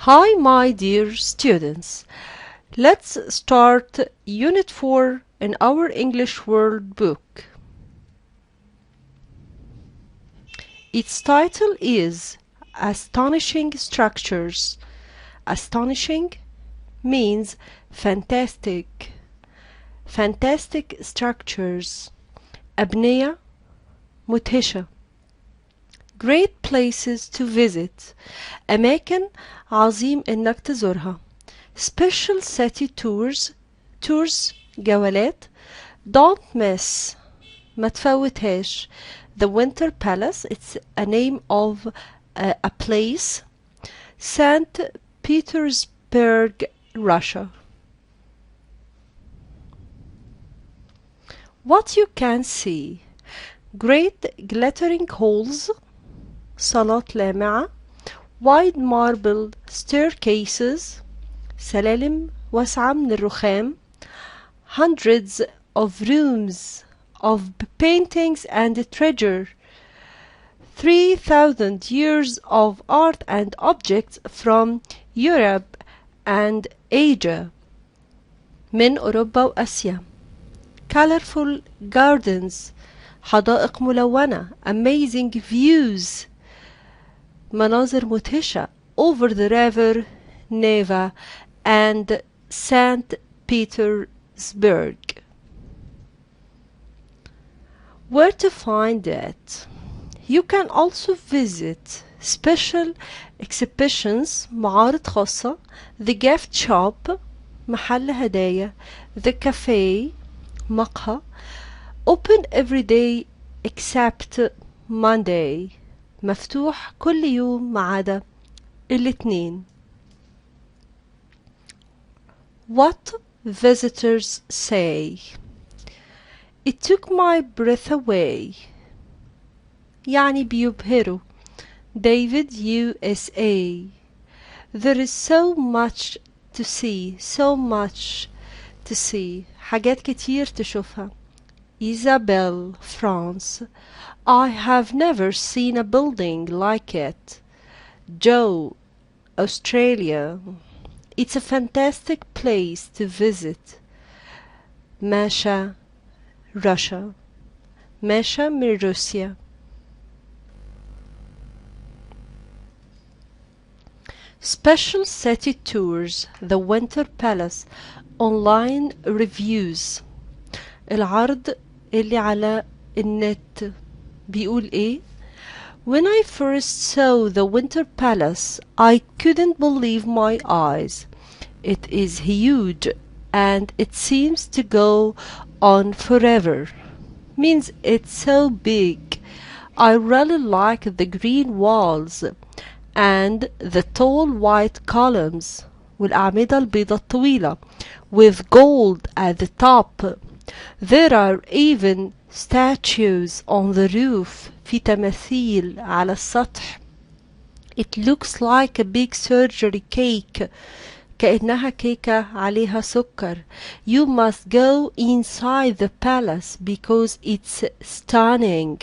Hi, my dear students. Let's start Unit 4 in our English World Book. Its title is Astonishing Structures. Astonishing means fantastic. Fantastic structures. أبنية مدهشة. Great places to visit. أماكن عظيم إنك تزورها. Special city tours جولات. Don't miss ما تفوتهاش. The Winter Palace, it's a name of a place. St. Petersburg, Russia. What you can see: great glittering halls, صالات لامعة, wide marble staircases, سلالم واسعة من الرخام, hundreds of rooms of paintings and treasure, 3,000 years of art and objects from Europe and Asia, من أوروبا وآسيا, colorful gardens, حدائق ملونة, amazing views, مناظر مدهشة, over the river Neva and St. Petersburg. Where to find it? You can also visit special exhibitions, معارض خاصة, the gift shop, محل هدايا, the cafe, مقهى, open every day except Monday, مفتوح كل يوم ما عدا الاثنين. What visitors say: It took my breath away. يعني بيبهروا. David, USA. There is so much to see, حاجات كتير تشوفها. Isabel, France. I have never seen a building like it. Joe, Australia. It's a fantastic place to visit. Masha, Russia. Masha من روسيا. Special city tours, the Winter Palace, online reviews. العرض اللي على النت بيقول ايه؟ When I first saw the Winter Palace, I couldn't believe my eyes. It is huge and it seems to go on forever. Means it's so big. I really like the green walls and the tall white columns والأعمدة البيضاء الطويلة with gold at the top. There are even statues on the roof. في تماثيل على السطح. It looks like a big surgery cake. كأنها كيكة عليها سكر. You must go inside the palace because it's stunning.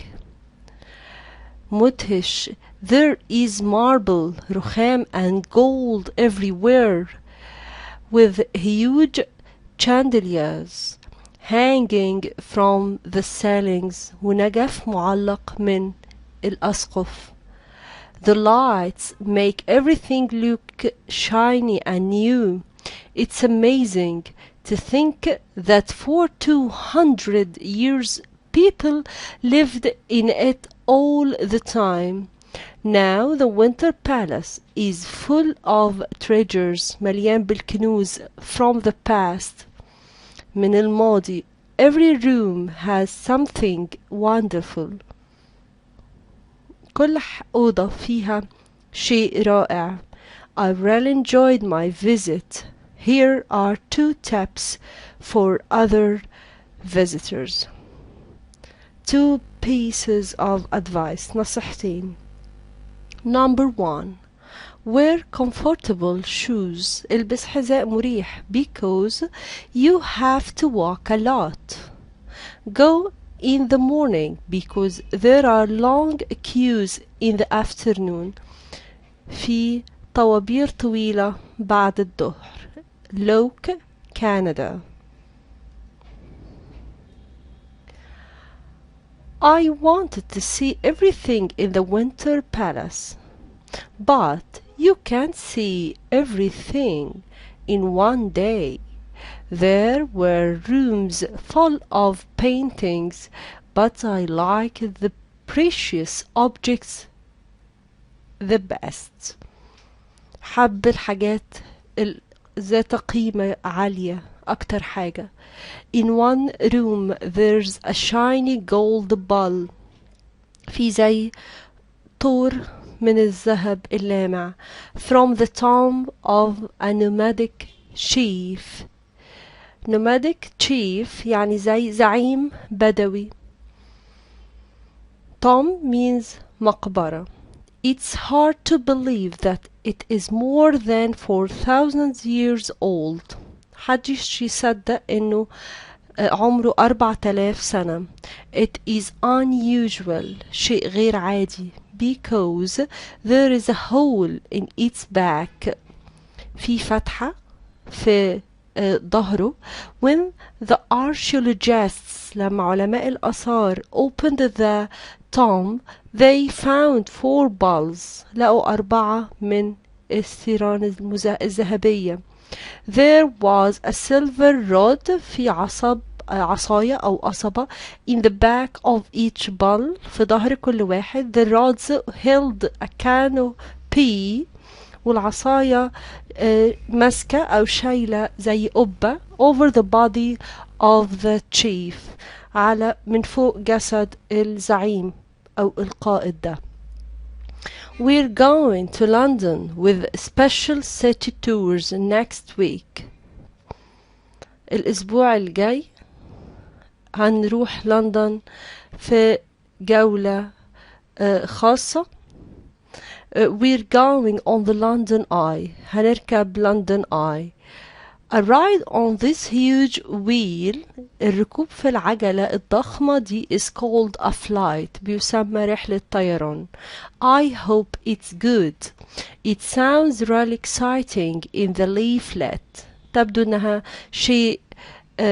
مدهش. There is marble, رخام and gold everywhere with huge chandeliers hanging from the ceilings ونجف معلق من الأسقف. The lights make everything look shiny and new. It's amazing to think that for 200 years people lived in it all the time. Now the Winter Palace is full of treasures, مليان بالكنوز from the past. من الماضي. Every room has something wonderful. كل أوضة فيها شيء رائع. I really enjoyed my visit. Here are 2 tips for other visitors. 2 pieces of advice. نصيحتين. Number 1. Wear comfortable shoes. البس حذاء مريح because you have to walk a lot. Go in the morning because there are long queues in the afternoon. في طوابير طويلة بعد الظهر. لوك كندا. I wanted to see everything in the Winter Palace, but you can't see everything in one day. There were rooms full of paintings, but I like the precious objects the best. حب الحاجات ذات قيمة عالية أكتر حاجة. In one room there's a shiny gold ball. في زي طور من الذهب اللامع. From the tomb of a nomadic chief. Nomadic chief يعني زي زعيم بدوي. Tomb means مقبرة. It's hard to believe that it is more than 4,000 years old. محدش يصدق إنه عمره 4000 سنة. It is unusual. شيء غير عادي. Because there is a hole in its back. في فتحة في ظهره. When the archaeologists لما علماء الآثار opened the tomb they found 4 balls. لقوا 4 من الثيران الذهبية. There was a silver rod في عصاية أو قصبة in the back of each ball. في ظهر كل واحد. The rods held a canopy. والعصاية ماسكة أو شايلة زي قبة over the body of the chief. على من فوق جسد الزعيم أو القائد ده. We're going to London with special city tours next week. الأسبوع الجاي هنروح لندن في جولة خاصة. We're going on the London Eye. هنركب London Eye. A ride on this huge wheel. الركوب في العجلة الضخمة دي is called a flight. بيسمى رحلة طيران. I hope it's good. It sounds really exciting in the leaflet. تبدو انها شيء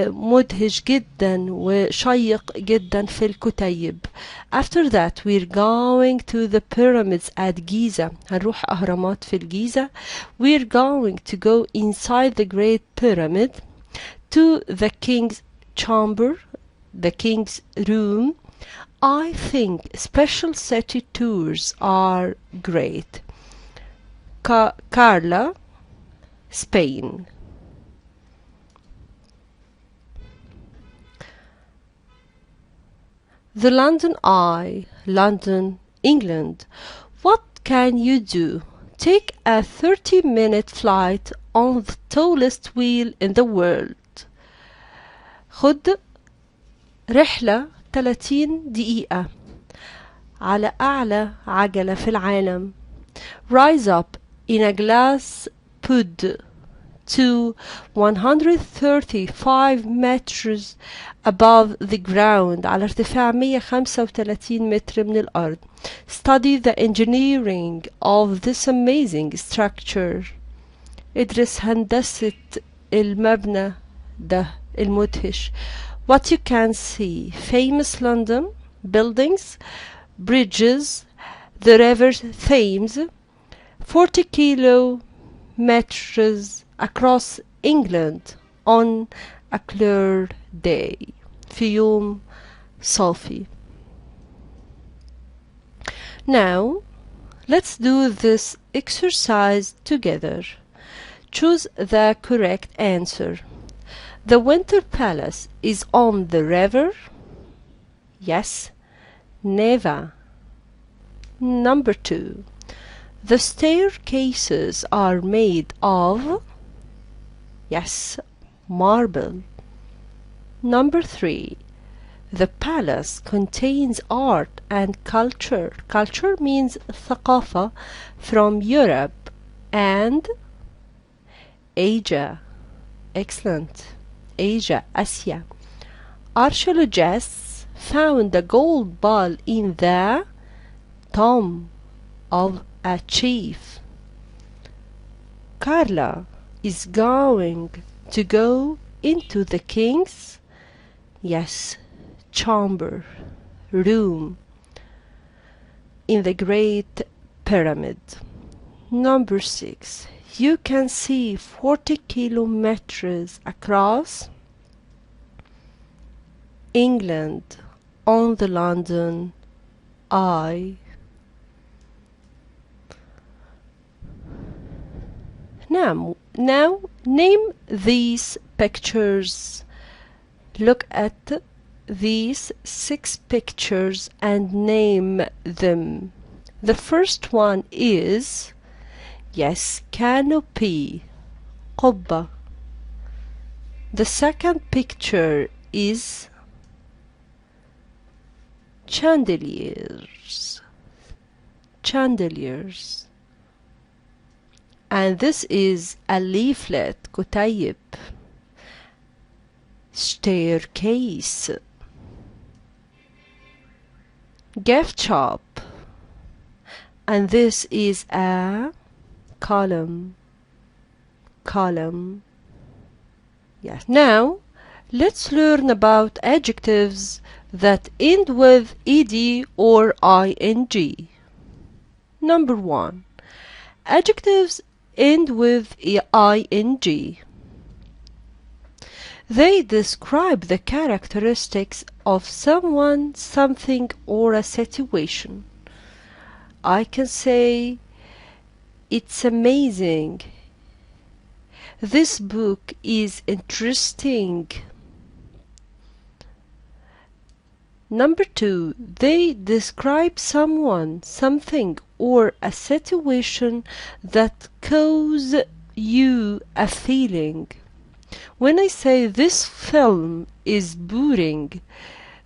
مدهش جدا وشيق جدا في الكتيب. After that we're going to the pyramids at Giza. هنروح أهرامات في الجيزة. We're going to go inside the Great Pyramid to the King's Chamber, the King's Room. I think special city tours are great. Carla, Spain. The London Eye, London, England. What can you do? Take a 30-minute flight on the tallest wheel in the world. خد رحلة 30 دقيقة على أعلى عجلة في العالم. Rise up in a glass pod to 135 meters above the ground. على ارتفاع 135 متر من الأرض. Study the engineering of this amazing structure. ادرس هندسة المبنى ده المدهش. What you can see: famous London buildings, bridges, the river Thames, 40 kilometers across England on a clear day. في يوم صافي. Now let's do this exercise together. Choose the correct answer. The Winter Palace is on the river. Yes. Never. Number 2. The staircases are made of. Yes. Marble. Number 3. The palace contains art and culture. Culture means ثقافة from Europe and Asia. Excellent. Asia, Asia. Archaeologists found a gold ball in the tomb of a chief. Carla is going to go into the king's, yes, chamber, room in the Great Pyramid. Number 6. You can see 40 kilometers across England on the London Eye. Now name these pictures. Look at these 6 pictures and name them. The first one is, yes, canopy, قبة. The second picture is chandeliers. And this is a leaflet, كتيب. Staircase, gift shop, and this is a column. Yes. Now let's learn about adjectives that end with ed or ing. Number 1. Adjectives end with ing. They describe the characteristics of someone, something, or a situation. I can say, it's amazing. This book is interesting. Number 2. They describe someone, something, or a situation that cause you a feeling. When I say this film is boring,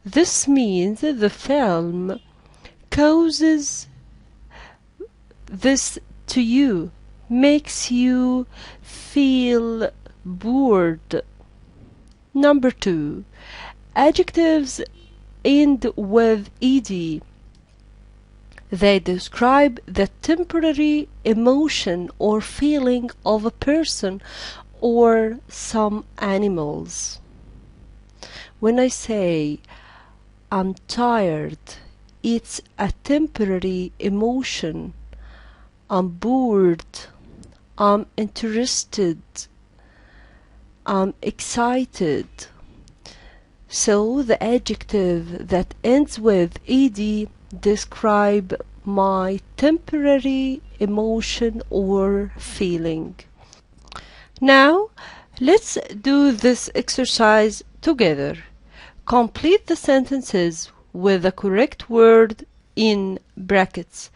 this means the film causes this to you, makes you feel bored. Number 2. Adjectives end with ed. They describe the temporary emotion or feeling of a person or some animals. When I say I'm tired, it's a temporary emotion. I'm bored, I'm interested, I'm excited. So the adjective that ends with ed describe my temporary emotion or feeling. Now let's do this exercise together. Complete the sentences with the correct word in brackets.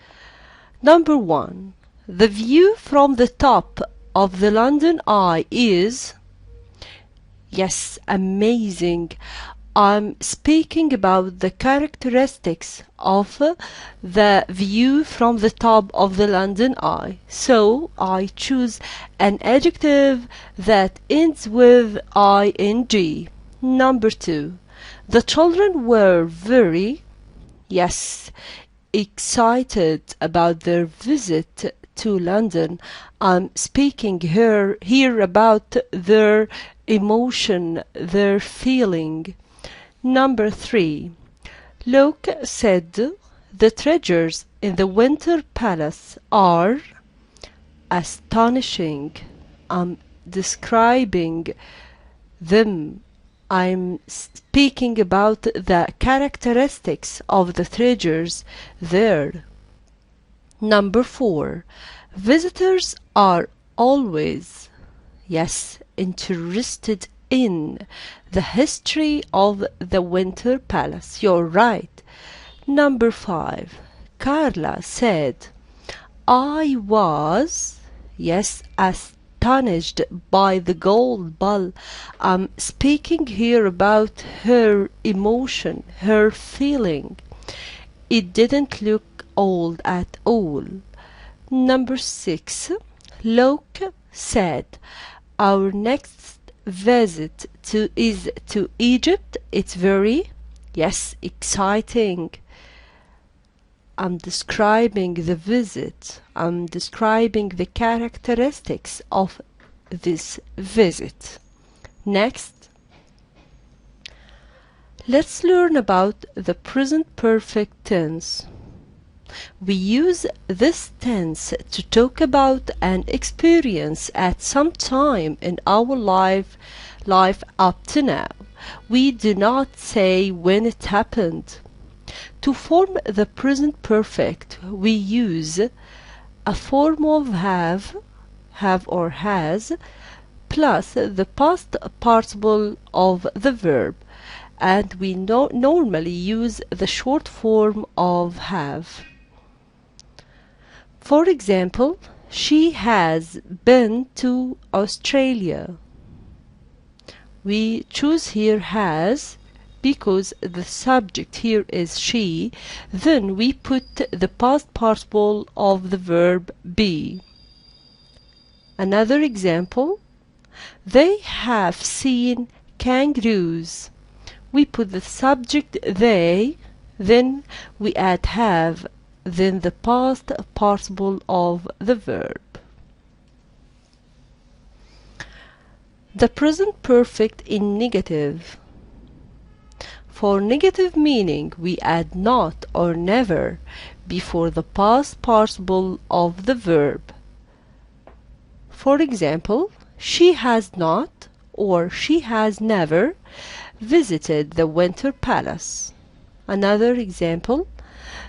Number 1. The view from the top of the London Eye is, yes, amazing. I'm speaking about the characteristics of the view from the top of the London Eye. So I choose an adjective that ends with ing. Number 2. The children were very, yes, excited about their visit to London. I'm speaking here about their emotion, their feeling. Number 3. Luke said the treasures in the Winter Palace are astonishing. I'm describing them. I'm speaking about the characteristics of the treasures there. Number 4. Visitors are always, yes, interested in the history of the Winter Palace. You're right. Number 5. Carla said, I was, yes, astonished by the gold ball. I'm speaking here about her emotion, her feeling. It didn't look old at all. Number 6. Luke said, our next visit is to Egypt. It's very, yes, exciting. I'm describing the visit. I'm describing the characteristics of this visit. Next, let's learn about the present perfect tense. We use this tense to talk about an experience at some time in our life up to now. We do not say when it happened. To form the present perfect, we use a form of have or has, plus the past participle of the verb, and we normally use the short form of have. For example, she has been to Australia. We choose here has because the subject here is she, then we put the past participle of the verb be. Another example, they have seen kangaroos. We put the subject they, then we add have, then the past participle of the verb. The present perfect in negative. For negative meaning, we add not or never before the past participle of the verb. For example, she has not or she has never visited the Winter Palace. Another example,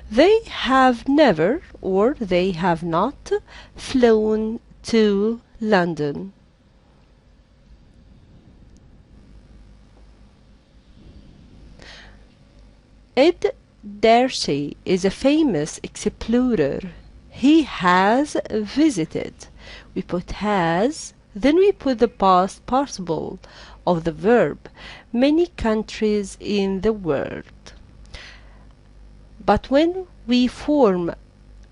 they have never or they have not flown to London. Ed Darcy is a famous explorer. He has visited. We put has, then we put the past participle of the verb, many countries in the world. But when we form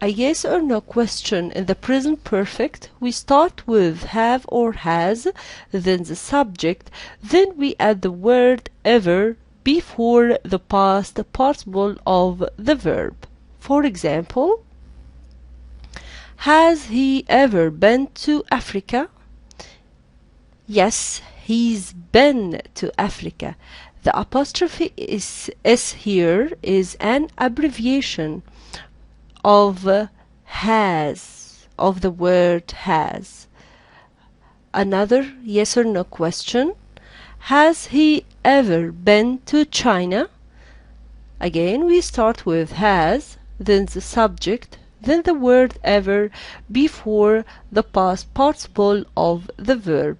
a yes or no question in the present perfect, we start with have or has, then the subject, then we add the word ever before the past participle of the verb. For example, has he ever been to Africa? Yes, he's been to Africa. The apostrophe is here is an abbreviation of has, of the word has. Another yes or no question, has he ever been to China? Again, we start with has, then the subject, then the word ever before the past participle of the verb.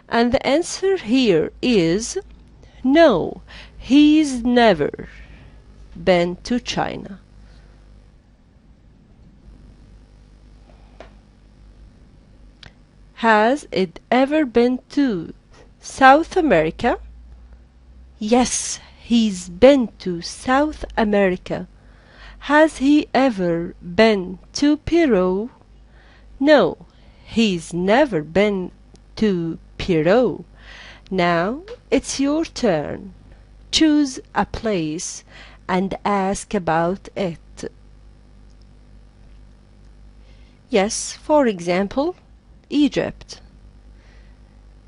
And the answer here is no, he's never been to China. Has it ever been to South America? Yes, he's been to South America. Has he ever been to Peru? No, he's never been to Peru. Now it's your turn. Choose a place and ask about it. Yes, for example, Egypt.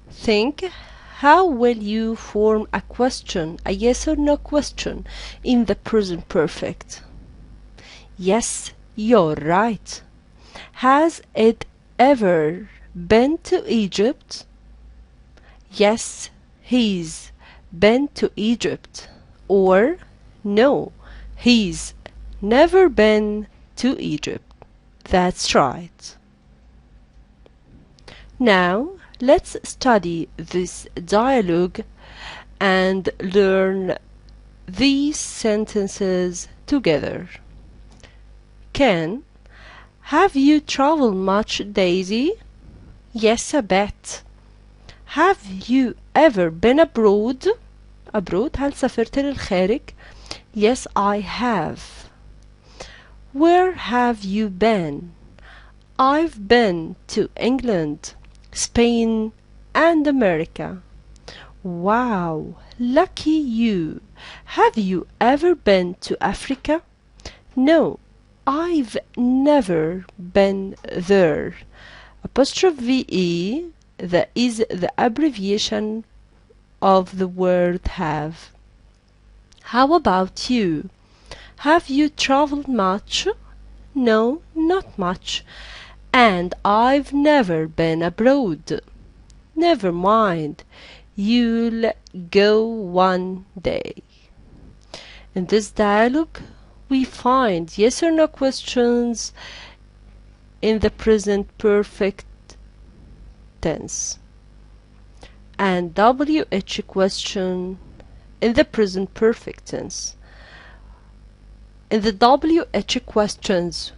Think, how will you form a question, a yes or no question, in the present perfect? Yes, you're right. Has it ever been to Egypt? Yes, he's been to Egypt. Or, no, he's never been to Egypt. That's right. Now, let's study this dialogue and learn these sentences together. Ken, have you traveled much, Daisy? Yes, a bit. Have you ever been abroad? Abroad, هل سافرت للخارج? Yes, I have. Where have you been? I've been to England, Spain, and America. Wow, lucky you. Have you ever been to Africa? No, I've never been there. Apostrophe E, that is the abbreviation of the word have. How about you? Have you traveled much? No, not much. And I've never been abroad. Never mind. You'll go one day. In this dialogue, we find yes or no questions in the present perfect tense and WH question in the present perfect tense. In the WH questions,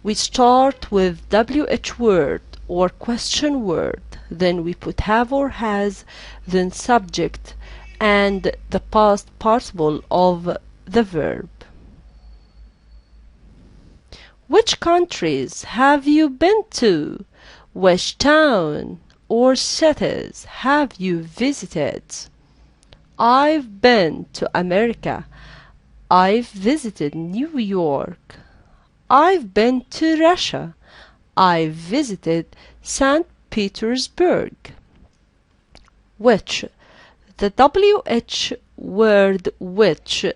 we start with WH word or question word, then we put have or has, then subject, and the past participle of the verb. Which countries have you been to? Which town or cities have you visited? I've been to America. I've visited New York. I've been to Russia. I've visited St. Petersburg. Which, the WH word which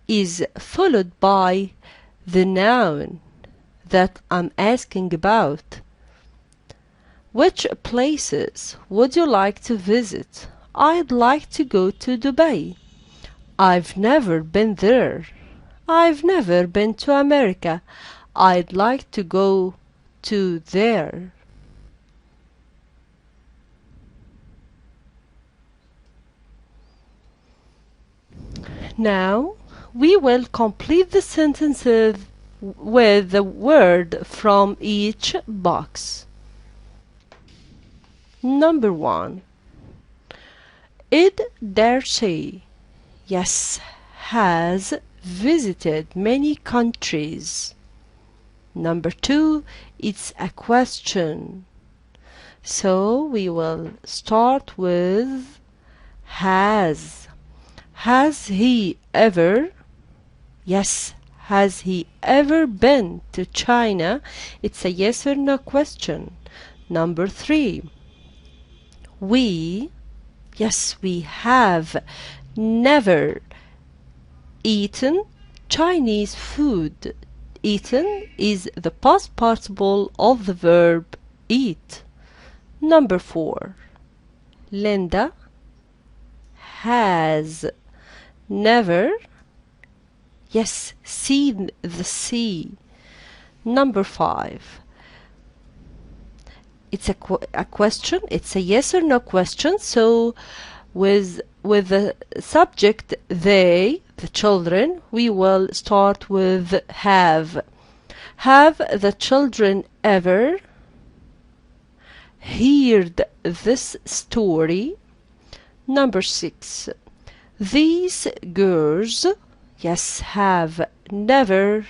is followed by the noun that I'm asking about. Which places would you like to visit? I'd like to go to Dubai. I've never been there. I've never been to America. I'd like to go to there. Now we will complete the sentences with the word from each box. Number 1. Id Darcy, yes, has visited many countries. Number 2, it's a question. So we will start with has. Has he ever? Yes, has he ever been to China? It's a yes or no question. Number 3, we, yes, we have never eaten Chinese food. Eaten is the past participle of the verb eat. Number 4, Linda has never, yes, seen the sea. Number 5, it's a question, it's a yes or no question, so with the subject they, the children, we will start with have. Have the children ever heard this story? Number 6, these girls, yes, have never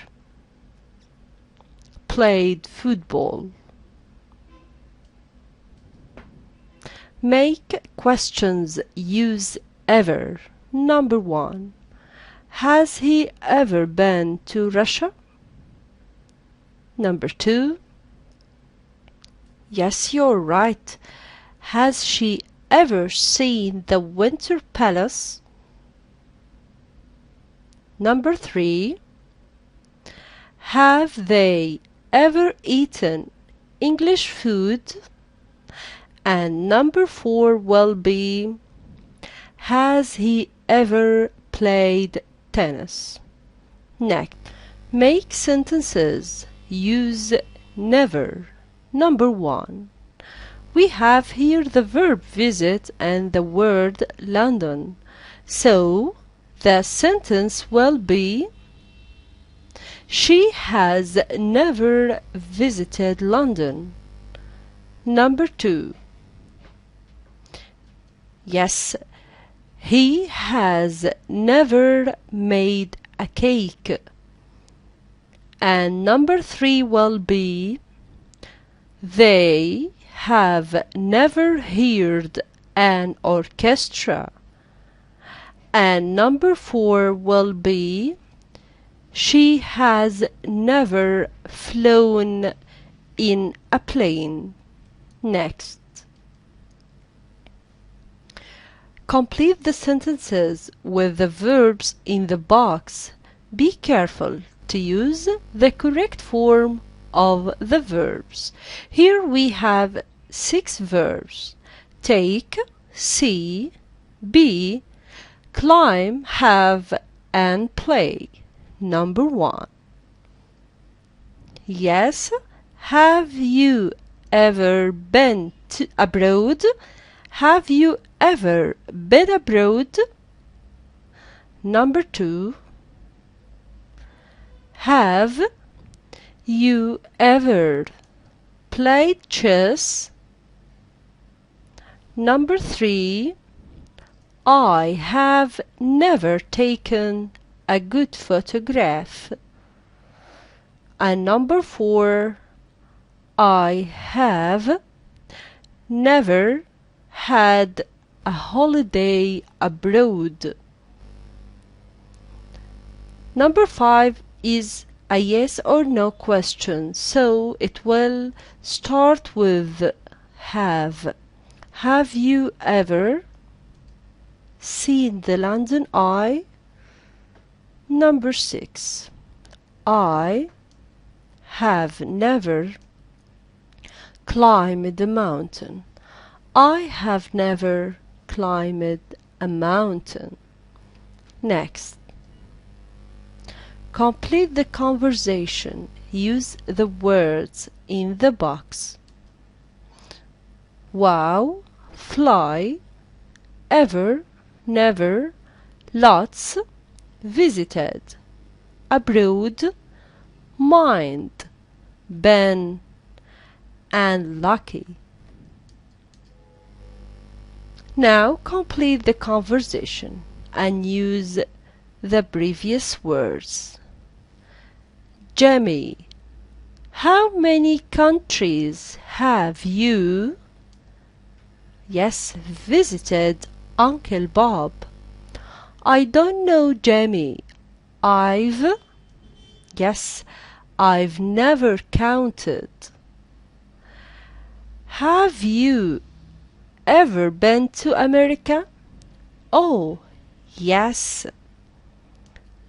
played football. Make questions use ever. Number 1, has he ever been to Russia? Number 2, yes, you're right. Has she ever seen the Winter Palace? Number 3, have they ever eaten English food? And number 4 will be, has he ever played tennis? Next, make sentences use never. Number 1, we have here the verb visit and the word London. So the sentence will be, she has never visited London. Number 2, yes, he has never made a cake. And number 3 will be, they have never heard an orchestra. And number 4 will be, She has never flown in a plane. Next. Complete the sentences with the verbs in the box. Be careful to use the correct form of the verbs. Here we have 6 verbs: take, see, be, climb, have, and play. Number 1. Yes, have you ever been abroad? Have you ever been abroad? Number 2. Have you ever played chess? Number 3. I have never taken a good photograph. And number 4. I have never had a holiday abroad. Number 5 is a yes or no question, so it will start with have. Have you ever seen the London Eye? Number 6. I have never climbed a mountain. I have never climbed a mountain. Next. Complete the conversation. Use the words in the box. Wow, fly, ever, never, lots, visited, abroad, mind, been, and lucky. Now complete the conversation and use the previous words. Jamie, how many countries have you, yes, visited Uncle Bob? I don't know, Jamie. Yes, I've never counted. Have you ever been to America? Oh, yes,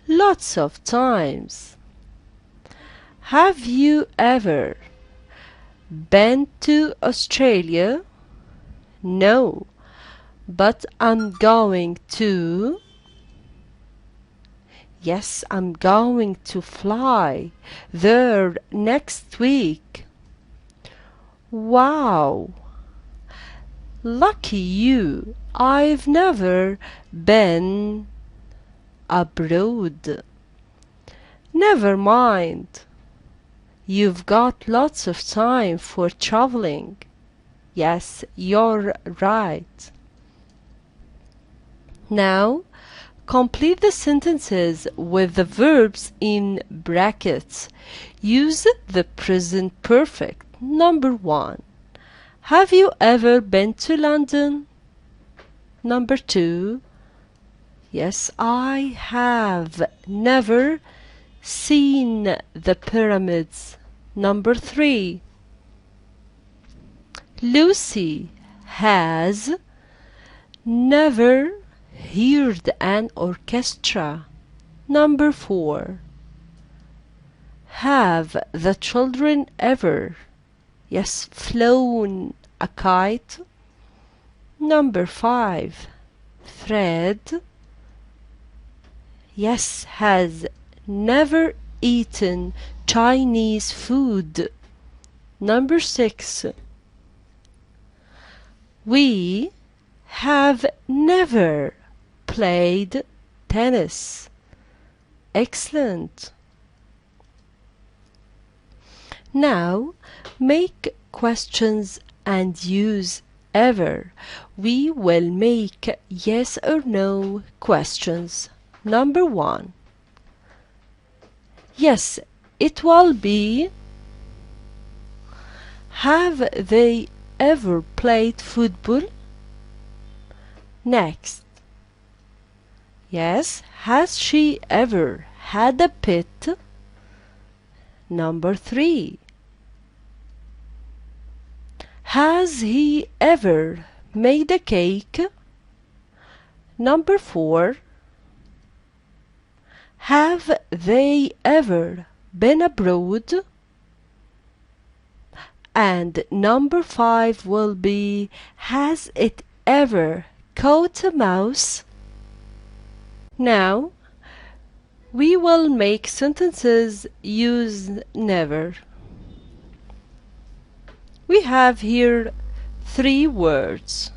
lots of times. Have you ever been to Australia? No, but I'm going to. Yes, I'm going to fly there next week. Wow! Lucky you! I've never been abroad. Never mind. You've got lots of time for traveling. Yes, you're right. Now, complete the sentences with the verbs in brackets. Use the present perfect. Number 1. Have you ever been to London? Number 2. Yes, I have never seen the pyramids. Number 3. Lucy has never heard an orchestra. Number 4. Have the children ever, yes, flown a kite? Number 5. Fred, yes, has never eaten Chinese food. Number 6. We have never played tennis. Excellent. Now make questions and use ever. We will make yes or no questions. Number 1. Yes, it will be. Have they ever played football? Next. Yes, has she ever had a pet? Number 3. Has he ever made a cake? Number 4. Have they ever been abroad? And number 5 will be, has it ever caught a mouse? Now, we will make sentences use never. We have here 3 words.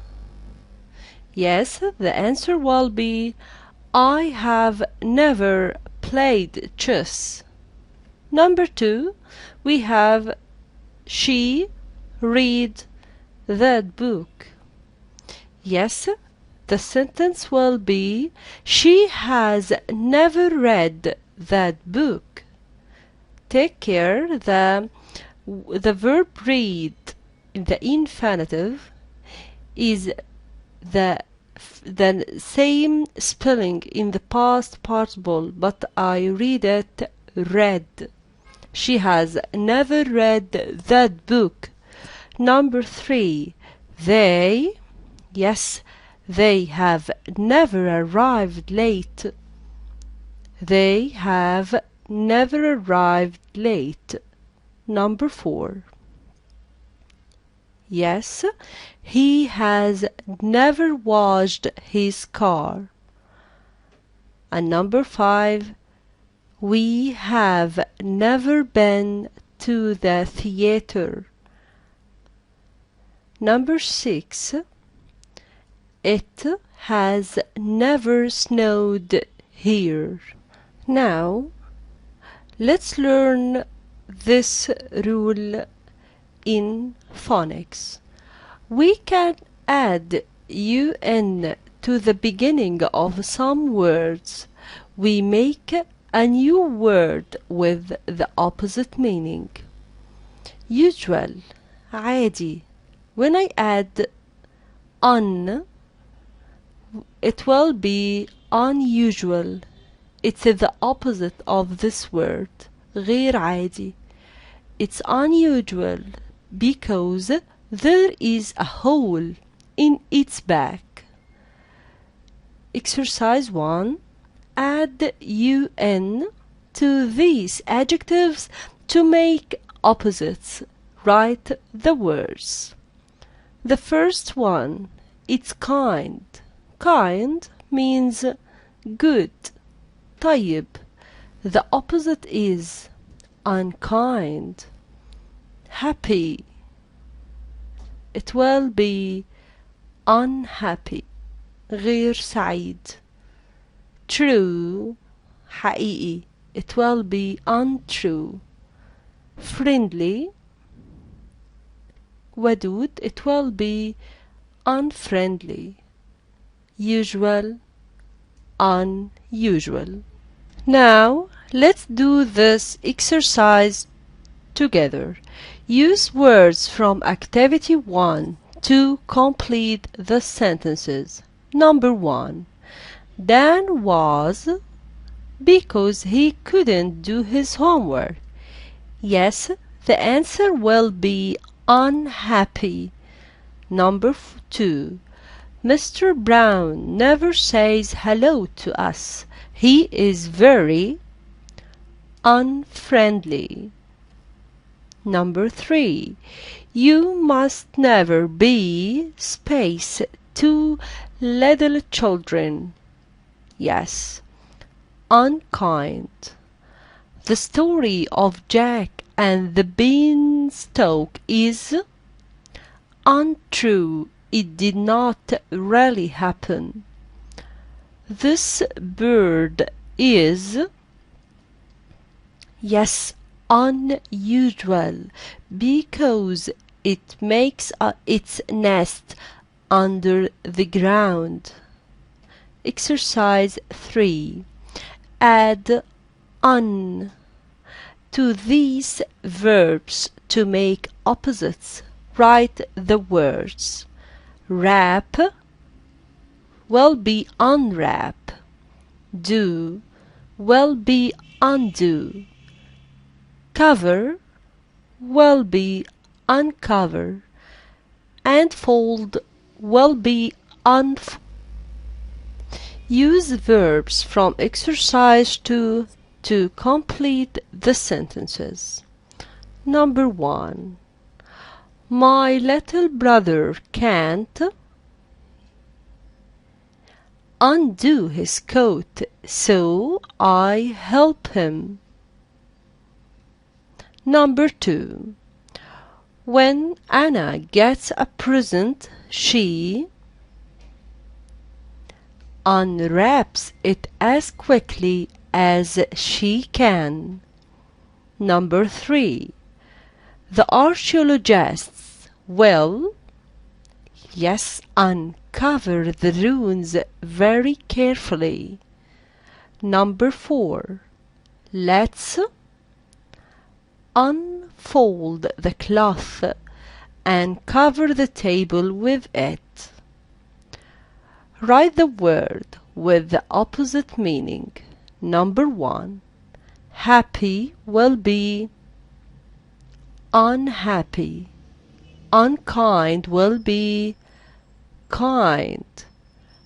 Yes, the answer will be, I have never played chess. Number 2, we have she read that book. Yes, the sentence will be, she has never read that book. Take care, the verb read in the infinitive is the same spelling in the past participle, but I read it read. She has never read that book. Number 3, they, yes, they have never arrived late. They have never arrived late. Number 4, yes, he has never washed his car. And number 5, we have never been to the theater. Number 6, it has never snowed here. Now, let's learn this rule in phonics. We can add un to the beginning of some words. We make a new word with the opposite meaning. Usual, عادي. When I add un, it will be unusual. It's the opposite of this word. غير عادي. It's unusual because there is a hole in its back. Exercise 1. Add un to these adjectives to make opposites. Write the words. The first one, it's kind. Kind means good. طيب. The opposite is unkind. Happy. It will be unhappy. غير سعيد. True. حقيقي. It will be untrue. Friendly. ودود. It will be unfriendly. Usual. Unusual. Now, let's do this exercise together. Use words from activity 1 to complete the sentences. Number 1. Dan was because he couldn't do his homework. Yes, the answer will be unhappy. Number 2. Mr. Brown never says hello to us. He is very unfriendly. Number 3. You must never be space to little children. Yes, unkind. The story of Jack and the Beanstalk is untrue. It did not really happen. This bird is, yes, unusual because it makes its nest under the ground. Exercise 3. Add un to these verbs to make opposites. Write the words. Wrap will be unwrap. Do will be undo. Cover will be uncover. And fold will be unfold. Use verbs from exercise 2 to complete the sentences. Number 1. My little brother can't undo his coat, so I help him. Number 2. When Anna gets a present, she unwraps it as quickly as she can. Number 3. The archaeologists will, yes, uncover the ruins very carefully. Number 4. Let's unfold the cloth and cover the table with it. Write the word with the opposite meaning. Number 1. Happy will be unhappy. Unkind will be kind.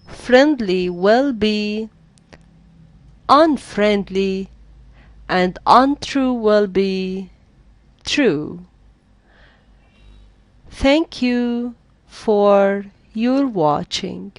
Friendly will be unfriendly. And untrue will be true. Thank you for your watching.